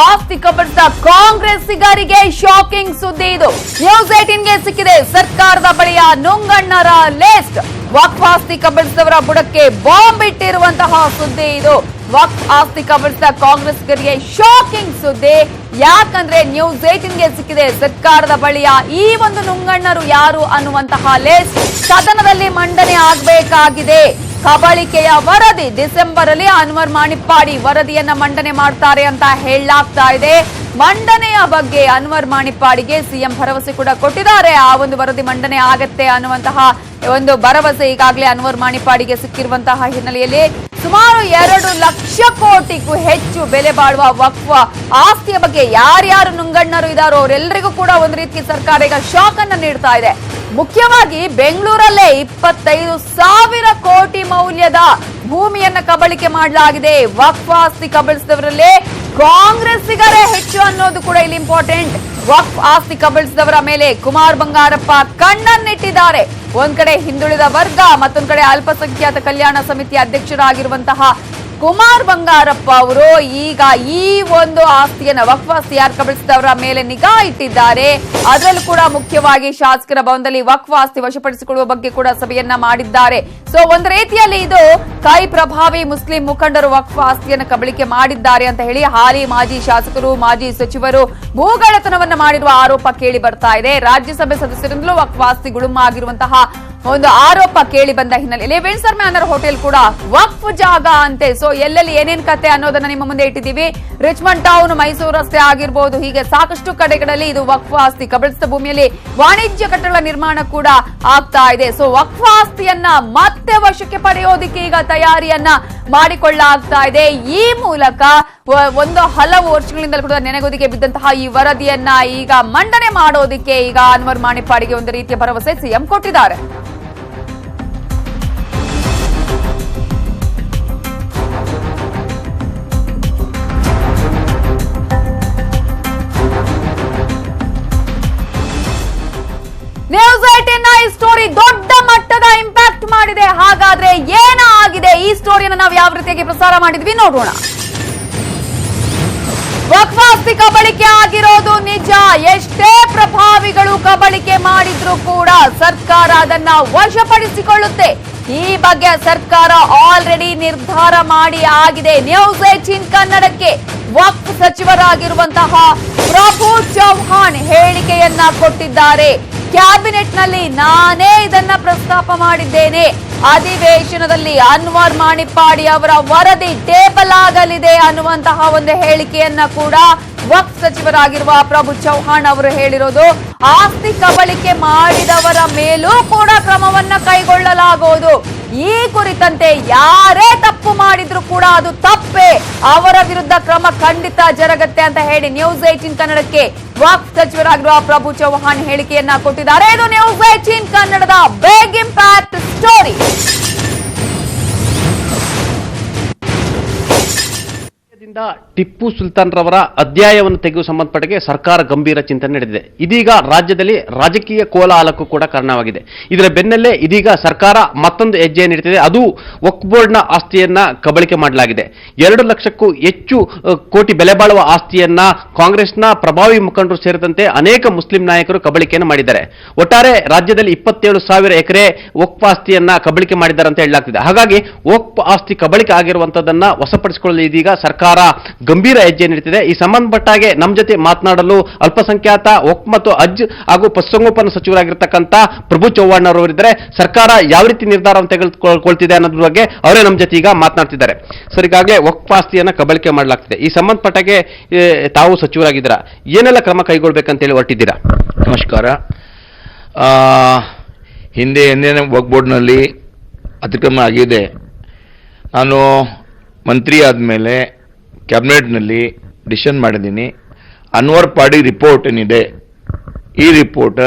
ಆಸ್ತಿ ಕಬಳಿಸಿದ ಕಾಂಗ್ರೆಸ್ಸಿಗರಿಗೆ ಶಾಕಿಂಗ್ ಸುದ್ದಿ ಇದು. ನ್ಯೂಸ್ 18ಗೆ ಸಿಕ್ಕಿದೆ ಸರ್ಕಾರದ ಬಳಿಯ ನುಂಗಣ್ಣರ ಲಿಸ್ಟ್. ವಕ್ಫ್ ಆಸ್ತಿ ಕಬಳಿಸಿದವರ ಬುಡಕ್ಕೆ ಬಾಂಬ್ ಇಟ್ಟಿರುವಂತಹ ಸುದ್ದಿ ಇದು. ವಕ್ಫ್ ಆಸ್ತಿ ಕಬಳಿಸಿದ ಕಾಂಗ್ರೆಸ್ಸಿಗರಿಗೆ ಶಾಕಿಂಗ್ ಸುದ್ದಿ. ಯಾಕಂದ್ರೆ ನ್ಯೂಸ್ 18ಗೆ ಸಿಕ್ಕಿದೆ ಸರ್ಕಾರದ ಬಳಿಯ ಈ ಒಂದು ನುಂಗಣ್ಣರು ಯಾರು ಅನ್ನುವಂತಹ ಲಿಸ್ಟ್ ಸದನದಲ್ಲಿ ಮಂಡನೆ ಆಗಬೇಕಾಗಿದೆ. ಕಬಳಿಕೆಯ ವರದಿ ಡಿಸೆಂಬರ್ ಅಲ್ಲಿ ಅನ್ವರ್ ಮಾಣಿಪ್ಪಾಡಿ ವರದಿಯನ್ನ ಮಂಡನೆ ಮಾಡ್ತಾರೆ ಅಂತ ಹೇಳಲಾಗ್ತಾ ಇದೆ. ಮಂಡನೆಯ ಬಗ್ಗೆ ಅನ್ವರ್ ಮಾಣಿಪ್ಪಾಡಿಗೆ ಸಿಎಂ ಭರವಸೆ ಕೂಡ ಕೊಟ್ಟಿದ್ದಾರೆ. ಆ ಒಂದು ವರದಿ ಮಂಡನೆ ಆಗತ್ತೆ ಅನ್ನುವಂತಹ ಒಂದು ಭರವಸೆ ಈಗಾಗಲೇ ಅನ್ವರ್ ಮಾಣಿಪ್ಪಾಡಿಗೆ ಸಿಕ್ಕಿರುವಂತಹ ಹಿನ್ನೆಲೆಯಲ್ಲಿ ಸುಮಾರು 2 ಲಕ್ಷ ಕೋಟಿಗೂ ಹೆಚ್ಚು ಬೆಲೆ ಬಾಳುವ ವಕ್ಫ್ ಆಸ್ತಿಯ ಬಗ್ಗೆ ಯಾರ್ಯಾರು ನುಂಗಣ್ಣರು ಇದ್ದಾರೋ ಅವರೆಲ್ಲರಿಗೂ ಕೂಡ ಒಂದು ರೀತಿ ಸರ್ಕಾರ ಈಗ ಶಾಕ್ ಅನ್ನು ನೀಡ್ತಾ ಇದೆ. ಮುಖ್ಯವಾಗಿ ಬೆಂಗಳೂರಲ್ಲೇ 25,000 ಕೋಟಿ ಮೌಲ್ಯದ ಭೂಮಿಯನ್ನ ಕಬಳಿಕೆ ಮಾಡಲಾಗಿದೆ. ವಕ್ಫ್ ಆಸ್ತಿ ಕಬಳಿಸಿದವರಲ್ಲೇ ಕಾಂಗ್ರೆಸ್ಸಿಗರೇ ಹೆಚ್ಚು ಅನ್ನೋದು ಕೂಡ ಇಲ್ಲಿ ಇಂಪಾರ್ಟೆಂಟ್. ವಕ್ಫ್ ಆಸ್ತಿ ಕಬಳಿಸಿದವರ ಮೇಲೆ ಕುಮಾರ್ ಬಂಗಾರಪ್ಪ ಕಣ್ಣನ್ನಿಟ್ಟಿದ್ದಾರೆ. ಒಂದ್ ಕಡೆ ಹಿಂದುಳಿದ ವರ್ಗ, ಮತ್ತೊಂದ್ ಕಡೆ ಅಲ್ಪಸಂಖ್ಯಾತ ಕಲ್ಯಾಣ ಸಮಿತಿ ಅಧ್ಯಕ್ಷರಾಗಿರುವಂತಹ ಕುಮಾರ್ ಬಂಗಾರಪ್ಪ ಅವರು ಈಗ ಈ ಒಂದು ಆಸ್ತಿಯನ್ನ ವಕ್ಫ್ ಆಸ್ತಿ ಯಾರು ಕಬಳಿಸಿದವರ ಮೇಲೆ ನಿಗಾ ಇಟ್ಟಿದ್ದಾರೆ. ಅದರಲ್ಲೂ ಕೂಡ ಮುಖ್ಯವಾಗಿ ಶಾಸಕರ ಭವನದಲ್ಲಿ ವಕ್ಫ್ ಆಸ್ತಿ ವಶಪಡಿಸಿಕೊಳ್ಳುವ ಬಗ್ಗೆ ಕೂಡ ಸಭೆಯನ್ನ ಮಾಡಿದ್ದಾರೆ. ಸೊ ಒಂದು ರೀತಿಯಲ್ಲಿ ಇದು ಕೈ ಪ್ರಭಾವಿ ಮುಸ್ಲಿಂ ಮುಖಂಡರು ವಕ್ಫ್ ಆಸ್ತಿಯನ್ನು ಕಬಳಿಕೆ ಮಾಡಿದ್ದಾರೆ ಅಂತ ಹೇಳಿ ಹಾಲಿ ಮಾಜಿ ಶಾಸಕರು, ಮಾಜಿ ಸಚಿವರು ಭೂಗಳ್ಳತನವನ್ನ ಮಾಡಿರುವ ಆರೋಪ ಕೇಳಿ ಬರ್ತಾ ಇದೆ. ರಾಜ್ಯಸಭೆ ಸದಸ್ಯರಿಂದಲೂ ವಕ್ಫ್ ಆಸ್ತಿ ಗುಳುಮ ಆಗಿರುವಂತಹ ಒಂದು ಆರೋಪ ಕೇಳಿ ಬಂದ ಹಿನ್ನೆಲೆಯಲ್ಲಿ ವಿನ್ಸರ್ ಮ್ಯಾನರ್ ಹೋಟೆಲ್ ಕೂಡ ವಕ್ಫ್ ಜಾಗ ಅಂತೆ. ಸೊ ಎಲ್ಲೆಲ್ಲಿ ಏನೇನ್ ಕತೆ ಅನ್ನೋದನ್ನ ನಿಮ್ಮ ಮುಂದೆ ಇಟ್ಟಿದ್ದೀವಿ. ರಿಚ್ಮಂಡ್ ಟೌನ್, ಮೈಸೂರು ರಸ್ತೆ ಆಗಿರ್ಬೋದು, ಹೀಗೆ ಸಾಕಷ್ಟು ಕಡೆಗಳಲ್ಲಿ ಇದು ವಕ್ಫ್ ಆಸ್ತಿ ಕಬಳಿಸಿದ ಭೂಮಿಯಲ್ಲಿ ವಾಣಿಜ್ಯ ಕಟ್ಟಡ ನಿರ್ಮಾಣ ಕೂಡ ಆಗ್ತಾ ಇದೆ. ಸೊ ವಕ್ಫ್ ಆಸ್ತಿಯನ್ನ ಮತ್ತೆ ವಶಕ್ಕೆ ಪಡೆಯೋದಿಕ್ಕೆ ಈಗ ತಯಾರಿಯನ್ನ ಮಾಡಿಕೊಳ್ಳಲಾಗ್ತಾ ಇದೆ. ಈ ಮೂಲಕ ಒಂದು ಹಲವು ವರ್ಷಗಳಿಂದ ಕೂಡ ನೆನೆಗುದಿಗೆ ಬಿದ್ದಂತಹ ಈ ವರದಿಯನ್ನ ಈಗ ಮಂಡನೆ ಮಾಡೋದಿಕ್ಕೆ ಈಗ ಅನ್ವರ್ ಮಾಣಿಪ್ಪಾಡಿಗೆ ಒಂದು ರೀತಿಯ ಭರವಸೆ ಸಿಎಂ ಕೊಟ್ಟಿದ್ದಾರೆ. ನ್ಯೂಸ್ 18ನ ಈ ಸ್ಟೋರಿ ದೊಡ್ಡ ಮಟ್ಟದ ಇಂಪ್ಯಾಕ್ಟ್ ಮಾಡಿದೆ. ಹಾಗಾದ್ರೆ ಏನಾಗಿದೆ ಈ ಸ್ಟೋರಿಯನ್ನು ನಾವು ಯಾವ ರೀತಿಯಾಗಿ ಪ್ರಸಾರ ಮಾಡಿದ್ವಿ ನೋಡೋಣ. ವಕ್ಫ್ ಆಸ್ತಿ ಕಬಳಿಕೆ ಆಗಿರೋದು ನಿಜ. ಎಷ್ಟೇ ಪ್ರಭಾವಿಗಳು ಕಬಳಿಕೆ ಮಾಡಿದ್ರೂ ಕೂಡ ಸರ್ಕಾರ ಅದನ್ನ ವಶಪಡಿಸಿಕೊಳ್ಳುತ್ತೆ. ಈ ಬಗ್ಗೆ ಸರ್ಕಾರ ಆಲ್ರೆಡಿ ನಿರ್ಧಾರ ಮಾಡಿ ಆಗಿದೆ. ನ್ಯೂಸ್ 18 ಕನ್ನಡಕ್ಕೆ ವಕ್ಫ್ ಸಚಿವರಾಗಿರುವಂತಹ ಪ್ರಭು ಚೌಹಾಣ್ ಹೇಳಿಕೆಯನ್ನ ಕೊಟ್ಟಿದ್ದಾರೆ. ಕ್ಯಾಬಿನೆಟ್ ನಲ್ಲಿ ನಾನೇ ಇದನ್ನ ಪ್ರಸ್ತಾಪ ಮಾಡಿದ್ದೇನೆ. ಅಧಿವೇಶನದಲ್ಲಿ ಅನ್ವರ್ ಮಾಣಿಪ್ಪಾಡಿ ಅವರ ವರದಿ ಟೇಬಲ್ ಆಗಲಿದೆ ಅನ್ನುವಂತಹ ಒಂದು ಹೇಳಿಕೆಯನ್ನ ಕೂಡ ವಕ್ಫ್ ಸಚಿವರಾಗಿರುವ ಪ್ರಭು ಚೌಹಾಣ್ ಅವರು ಹೇಳಿರೋದು. ಆಸ್ತಿ ಕಬಳಿಕೆ ಮಾಡಿದವರ ಮೇಲೂ ಕೂಡ ಕ್ರಮವನ್ನ ಕೈಗೊಳ್ಳಲಾಗುವುದು. ಈ ಕುರಿತಂತೆ ಯಾರೇ ತಪ್ಪು ಮಾಡಿದ್ರು ಕೂಡ ಅದು ತಪ್ಪೇ, ಅವರ ವಿರುದ್ಧ ಕ್ರಮ ಖಂಡಿತ ಜರುಗತ್ತೆ ಅಂತ ಹೇಳಿ ನ್ಯೂಸ್ 18 ಕನ್ನಡಕ್ಕೆ ವಕ್ಫ್ ಸಚಿವರಾಗಿರುವ ಪ್ರಭು ಚೌಹಾಣ್ ಹೇಳಿಕೆಯನ್ನ ಕೊಟ್ಟಿದ್ದಾರೆ. ಇದು ನ್ಯೂಸ್ 18 ಕನ್ನಡದ big impact story. Tipu Sultan ರವರ ಅಧ್ಯಾಯವನ್ನು ತೆಗೆಯುವ ಸಂಬಂಧಪಟ್ಟಗೆ ಸರ್ಕಾರ ಗಂಭೀರ ಚಿಂತನೆ ನಡೆದಿದೆ. ಇದೀಗ ರಾಜ್ಯದಲ್ಲಿ ರಾಜಕೀಯ ಕೋಲಾಹಲಕ್ಕೂ ಕೂಡ ಕಾರಣವಾಗಿದೆ. ಇದರ ಬೆನ್ನಲ್ಲೇ ಇದೀಗ ಸರ್ಕಾರ ಮತ್ತೊಂದು ಹೆಜ್ಜೆ ನೀಡುತ್ತಿದೆ. ಅದು ವಕ್ಫ್ ಬೋರ್ಡ್ನ ಆಸ್ತಿಯನ್ನ ಕಬಳಿಕೆ ಮಾಡಲಾಗಿದೆ. 2 ಲಕ್ಷಕ್ಕೂ ಹೆಚ್ಚು ಕೋಟಿ ಬೆಲೆ ಬಾಳುವ ಆಸ್ತಿಯನ್ನ ಕಾಂಗ್ರೆಸ್ನ ಪ್ರಭಾವಿ ಮುಖಂಡರು ಸೇರಿದಂತೆ ಅನೇಕ ಮುಸ್ಲಿಂ ನಾಯಕರು ಕಬಳಿಕೆಯನ್ನು ಮಾಡಿದ್ದಾರೆ. ಒಟ್ಟಾರೆ ರಾಜ್ಯದಲ್ಲಿ 27,000 ಎಕರೆ ವಕ್ಫ್ ಆಸ್ತಿಯನ್ನ ಕಬಳಿಕೆ ಮಾಡಿದ್ದಾರೆ ಅಂತ ಹೇಳಲಾಗ್ತಿದೆ. ಹಾಗಾಗಿ ವಕ್ಫ್ ಆಸ್ತಿ ಕಬಳಿಕೆ ಆಗಿರುವಂತದನ್ನ ವಶಪಡಿಸಿಕೊಳ್ಳಲು ಇದೀಗ ಸರ್ಕಾರ ಗಂಭೀರ ಹೆಜ್ಜೆ ನೀಡುತ್ತಿದೆ. ಈ ಸಂಬಂಧಪಟ್ಟಾಗೆ ನಮ್ಮ ಜೊತೆ ಮಾತನಾಡಲು ಅಲ್ಪಸಂಖ್ಯಾತ ವಕ್ಫ್ ಮತ್ತು ಹಜ್ ಹಾಗೂ ಪಶುಸಂಗೋಪನಾ ಸಚಿವರಾಗಿರ್ತಕ್ಕಂಥ ಪ್ರಭು ಚೌಹಾಣ್ ಅವರು ಇದ್ದಾರೆ. ಸರ್ಕಾರ ಯಾವ ರೀತಿ ನಿರ್ಧಾರವನ್ನು ತೆಗೆದುಕೊಳ್ತಿದೆ ಅನ್ನೋದ್ರ ಬಗ್ಗೆ ಅವರೇ ನಮ್ಮ ಜೊತೆ ಈಗ ಮಾತನಾಡ್ತಿದ್ದಾರೆ. ಸರ್, ಈಗಾಗಲೇ ವಕ್ಫ್ ಆಸ್ತಿಯನ್ನ ಕಬಳಿಕೆ ಮಾಡಲಾಗ್ತಿದೆ. ಈ ಸಂಬಂಧಪಟ್ಟಾಗೆ ತಾವು ಸಚಿವರಾಗಿದ್ದೀರಾ, ಏನೆಲ್ಲ ಕ್ರಮ ಕೈಗೊಳ್ಬೇಕಂತೇಳಿ ಹೊರಟಿದ್ದೀರಾ? ನಮಸ್ಕಾರ. ಹಿಂದೆ ವಕ್ಫ್ ಬೋರ್ಡ್ನಲ್ಲಿ ಅತಿಕ್ರಮಣ ಆಗಿದೆ. ನಾನು ಮಂತ್ರಿ ಆದಮೇಲೆ ಕ್ಯಾಬಿನೆಟ್ನಲ್ಲಿ ಡಿಸಿಷನ್ ಮಾಡಿದ್ದೀನಿ. ಅನ್ವರ್ ಪಾಡಿ ರಿಪೋರ್ಟ್ ಏನಿದೆ, ಈ ರಿಪೋರ್ಟ್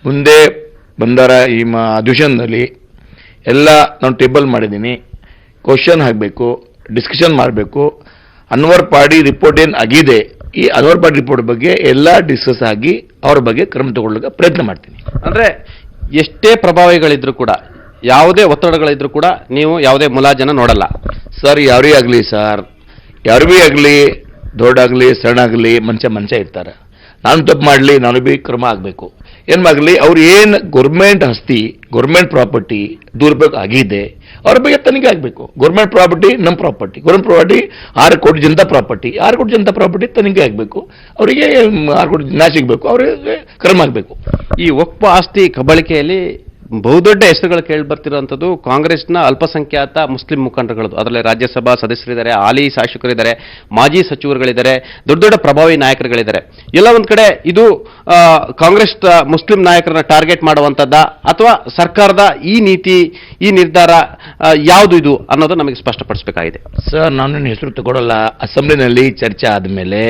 ಮುಂದೆ ಬಂದರ ಈ ಅಧಿವೇಶನದಲ್ಲಿ ಎಲ್ಲ ನಾನು ಟೇಬಲ್ ಮಾಡಿದ್ದೀನಿ. ಕ್ವಶನ್ ಹಾಕಬೇಕು, ಡಿಸ್ಕಷನ್ ಮಾಡಬೇಕು. ಅನ್ವರ್ ಪಾಡಿ ರಿಪೋರ್ಟ್ ಏನು ಆಗಿದೆ, ಈ ಅನ್ವರ್ ಪಾಡಿ ರಿಪೋರ್ಟ್ ಬಗ್ಗೆ ಎಲ್ಲ ಡಿಸ್ಕಸ್ ಆಗಿ ಅವ್ರ ಬಗ್ಗೆ ಕ್ರಮ ತಗೊಳ್ಳೋಕೆ ಪ್ರಯತ್ನ ಮಾಡ್ತೀನಿ. ಅಂದರೆ ಎಷ್ಟೇ ಪ್ರಭಾವಿಗಳಿದ್ರು ಕೂಡ, ಯಾವುದೇ ಒತ್ತಡಗಳಿದ್ರು ಕೂಡ ನೀವು ಯಾವುದೇ ಮುಲಾಜನ ನೋಡಲ್ಲ? ಸರ್, ಯಾರೇ ಆಗಲಿ ಸರ್, ಯಾರು ಭೀ ಆಗಲಿ, ದೊಡ್ಡಾಗಲಿ ಸಣ್ಣಾಗಲಿ ಮನುಷ್ಯ ಇರ್ತಾರೆ. ನಾನು ತಪ್ಪು ಮಾಡಲಿ, ನಾನು ಬಿ ಕ್ರಮ ಆಗಬೇಕು. ಏನು ಮಾಡಲಿ, ಅವ್ರು ಏನು ಗೌರ್ಮೆಂಟ್ ಆಸ್ತಿ, ಗೌರ್ಮೆಂಟ್ ಪ್ರಾಪರ್ಟಿ ದುರುಪಯೋಗ ಆಗಿದೆ, ಅವ್ರ ಬಗ್ಗೆ ತನಿಖೆ ಆಗಬೇಕು. ಗೌರ್ಮೆಂಟ್ ಪ್ರಾಪರ್ಟಿ ನಮ್ಮ ಪ್ರಾಪರ್ಟಿ, ಗೌರ್ಮೆಂಟ್ ಪ್ರಾಪರ್ಟಿ 6 ಕೋಟಿ ಜನತಾ ಪ್ರಾಪರ್ಟಿ, 6 ಕೋಟಿ ಜನತಾ ಪ್ರಾಪರ್ಟಿ ತನಿಖೆ ಆಗಬೇಕು. ಅವರಿಗೆ 6 ಕೋಟಿ ನ್ಯಾಯ ಸಿಗಬೇಕು, ಅವರಿಗೆ ಕ್ರಮ ಆಗಬೇಕು. ಈ ವಕ್ಫ್ ಆಸ್ತಿ ಕಬಳಿಕೆಯಲ್ಲಿ ಬಹುದೊಡ್ಡ ಹೆಸರುಗಳು ಕೇಳಿ ಬರ್ತಿರುವಂಥದ್ದು ಕಾಂಗ್ರೆಸ್ನ ಅಲ್ಪಸಂಖ್ಯಾತ ಮುಸ್ಲಿಂ ಮುಖಂಡರುಗಳದ್ದು. ಅದರಲ್ಲಿ ರಾಜ್ಯಸಭಾ ಸದಸ್ಯರಿದ್ದಾರೆ, ಹಾಲಿ ಶಾಸಕರಿದ್ದಾರೆ, ಮಾಜಿ ಸಚಿವರುಗಳಿದ್ದಾರೆ, ದೊಡ್ಡ ದೊಡ್ಡ ಪ್ರಭಾವಿ ನಾಯಕರುಗಳಿದ್ದಾರೆ. ಎಲ್ಲ ಒಂದ್ ಕಡೆ ಇದು ಕಾಂಗ್ರೆಸ್ ಮುಸ್ಲಿಂ ನಾಯಕರನ್ನ ಟಾರ್ಗೆಟ್ ಮಾಡುವಂಥದ್ದ ಅಥವಾ ಸರ್ಕಾರದ ಈ ನೀತಿ, ಈ ನಿರ್ಧಾರ ಯಾವುದು ಇದು ಅನ್ನೋದು ನಮಗೆ ಸ್ಪಷ್ಟಪಡಿಸಬೇಕಾಗಿದೆ. ಸರ್, ನಾನು ಹೆಸರು ತಗೊಳ್ಳಲ್ಲ. ಅಸೆಂಬ್ಲಿನಲ್ಲಿ ಚರ್ಚೆ ಆದಮೇಲೆ,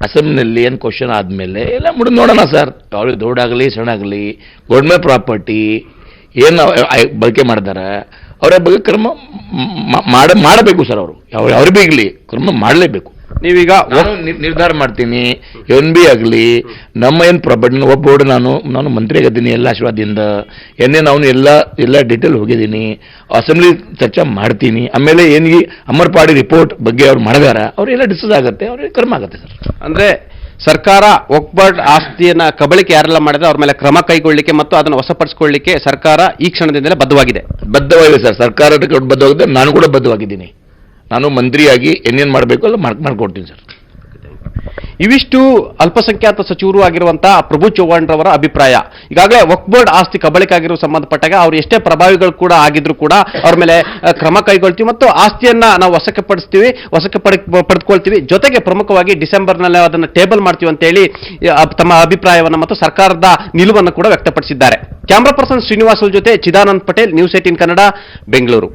ಅಸೆಂಬ್ಲಿನಲ್ಲಿ ಏನು ಕ್ವಶನ್ ಆದಮೇಲೆ ಎಲ್ಲ ಮುಡಿದು ನೋಡೋಣ ಸರ್. ಅವ್ರಿಗೆ ದೊಡ್ಡಾಗಲಿ ಸಣ್ಣಾಗಲಿ ಗೌರ್ಮೆಂಟ್ ಪ್ರಾಪರ್ಟಿ ಏನು ಬಳಕೆ ಮಾಡಿದಾರೆ ಅವರ ಬಗ್ಗೆ ಕ್ರಮ ಮಾಡಬೇಕು ಸರ್. ಅವರು ಅವ್ರಿಗೆ ಬೀಗಲಿ ಕ್ರಮ ಮಾಡಲೇಬೇಕು. ನೀವೀಗ ನಿರ್ಧಾರ ಮಾಡ್ತೀನಿ, ಎನ್ ಬಿ ಆಗಲಿ ನಮ್ಮ ಏನು ಪ್ರಾಪರ್ಟಿ ಒಬ್ಬ ನಾನು ಮಂತ್ರಿ ಆಗಿದ್ದೀನಿ ಎಲ್ಲ ಆಶೀರ್ವಾದದಿಂದ, ಅವನು ಎಲ್ಲ ಡೀಟೇಲ್ ಹೋಗಿದ್ದೀನಿ, ಅಸೆಂಬ್ಲಿ ಚರ್ಚೆ ಮಾಡ್ತೀನಿ. ಆಮೇಲೆ ಏನು ಅಮರ್ ಪಾಡಿ ರಿಪೋರ್ಟ್ ಬಗ್ಗೆ ಅವ್ರು ಮಾಡಿದಾರ ಅವರೆಲ್ಲ ಡಿಸ್ಕಸ್ ಆಗುತ್ತೆ, ಅವ್ರಿಗೆ ಕ್ರಮ ಆಗುತ್ತೆ ಸರ್. ಅಂದ್ರೆ ಸರ್ಕಾರ ವಕ್ಫ್ ಬೋರ್ಡ್ ಆಸ್ತಿಯನ್ನ ಕಬಳಿಕೆ ಯಾರೆಲ್ಲ ಮಾಡಿದ್ರೆ ಅವ್ರ ಮೇಲೆ ಕ್ರಮ ಕೈಗೊಳ್ಳಲಿಕ್ಕೆ ಮತ್ತು ಅದನ್ನು ವಶಪಡಿಸಿಕೊಳ್ಳಲಿಕ್ಕೆ ಸರ್ಕಾರ ಈ ಕ್ಷಣದಿಂದಲೇ ಬದ್ಧವಾಗಿದೆ ಸರ್. ಸರ್ಕಾರ ಬದ್ಧವಾಗಿದೆ, ನಾನು ಕೂಡ ಬದ್ಧವಾಗಿದ್ದೀನಿ. ನಾನು ಮಂತ್ರಿಯಾಗಿ ಏನೇನು ಮಾಡಬೇಕು ಅಲ್ಲ ಮಾಡ್ಕೊಡ್ತೀನಿ ಸರ್. ಇವಿಷ್ಟು ಅಲ್ಪಸಂಖ್ಯಾತ ಸಚಿವರು ಆಗಿರುವಂತಹ ಪ್ರಭು ಚವ್ಹಾಣ್ ರವರ ಅಭಿಪ್ರಾಯ. ಈಗಾಗಲೇ ವಕ್ಫ್ ಬೋರ್ಡ್ ಆಸ್ತಿ ಕಬಳಿಕೆ ಆಗಿರುವ ಸಂಬಂಧಪಟ್ಟಾಗ ಅವ್ರು ಎಷ್ಟೇ ಪ್ರಭಾವಿಗಳು ಕೂಡ ಆಗಿದ್ರು ಕೂಡ ಅವ್ರ ಮೇಲೆ ಕ್ರಮ ಕೈಗೊಳ್ತೀವಿ ಮತ್ತು ಆಸ್ತಿಯನ್ನ ನಾವು ವಶಕ್ಕೆ ಪಡೆದುಕೊಳ್ತೀವಿ. ಜೊತೆಗೆ ಪ್ರಮುಖವಾಗಿ ಡಿಸೆಂಬರ್ನಲ್ಲಿ ಅದನ್ನು ಟೇಬಲ್ ಮಾಡ್ತೀವಿ ಅಂತ ಹೇಳಿ ತಮ್ಮ ಅಭಿಪ್ರಾಯವನ್ನು ಮತ್ತು ಸರ್ಕಾರದ ನಿಲುವನ್ನು ಕೂಡ ವ್ಯಕ್ತಪಡಿಸಿದ್ದಾರೆ. ಕ್ಯಾಮರಾ ಪರ್ಸನ್ ಶ್ರೀನಿವಾಸ್ ಜೊತೆ ಚಿದಾನಂದ್ ಪಟೇಲ್, ನ್ಯೂಸ್ 18 ಕನ್ನಡ, ಬೆಂಗಳೂರು.